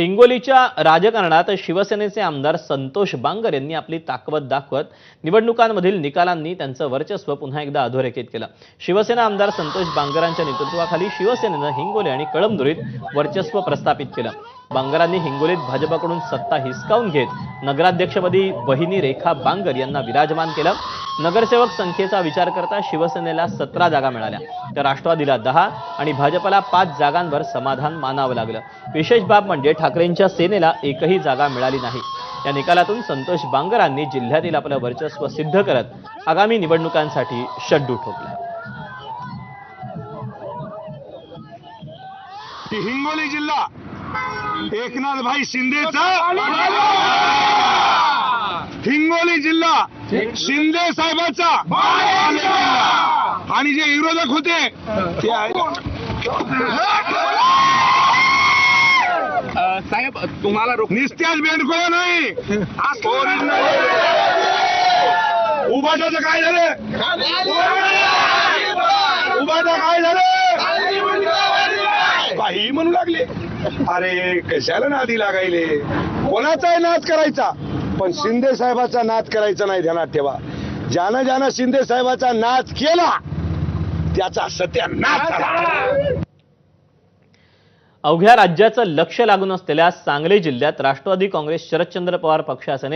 हिंगोलीच्या राजकारणात शिवसेनेचे आमदार संतोष बांगर यांनी आपली ताकद दाखवत निवडणुकांमधील निकालांनी त्यांचं वर्चस्व पुन्हा एकदा अधोरेखित केलं। शिवसेना आमदार संतोष बांगरांच्या नेतृत्वाखाली शिवसेनेनं हिंगोली आणि कळमनुरीत वर्चस्व प्रस्थापित केलं। बांगरांनी हिंगोलीत भाजपकडून सत्ता हिसकावून घेत नगराध्यक्षपदी बहिणी रेखा बांगर यांना विराजमान केलं। नगरसेवक संख्येचा विचार करता शिवसेनेला 17 जागा मिळाल्या, तर राष्ट्रवादीला 10 आणि भाजपला 5 जागांवर समाधान मानावं लागलं। विशेष बाब म्हणजे ठाकरेंच्या सेनेला एकही जागा मिळाली नाही। या निकालातून संतोष बांगरांनी जिल्ह्यातील आपलं वर्चस्व सिद्ध करत आगामी निवडणुकांसाठी शड्डू ठोकला। हिंगोली जिल्हा एकनाथ भाई शिंदेचा, हिंगोली जिल्हा शिंदे साहेबांचा आणि जे विरोधक होते ते साहेब तुम्हाला निस्त्याच बेंडकोळा नाही। उभाटाचं काय झालं? उभाटा काय झालं? काही म्हणू लागले, अरे कशाला नादी लागायले? कोणाचाही नाद करायचा पण शिंदे साहेबाचा नाद करायचा नाही, ध्यानात ठेवा। ज्यानं शिंदे साहेबाचा नाद केला त्याचा सत्यानाश झाला। अवघ्या राज्याचं लक्ष लागून असलेल्या सांगली जिल्ह्यात राष्ट्रवादी काँग्रेस शरदचंद्र पवार पक्षाचे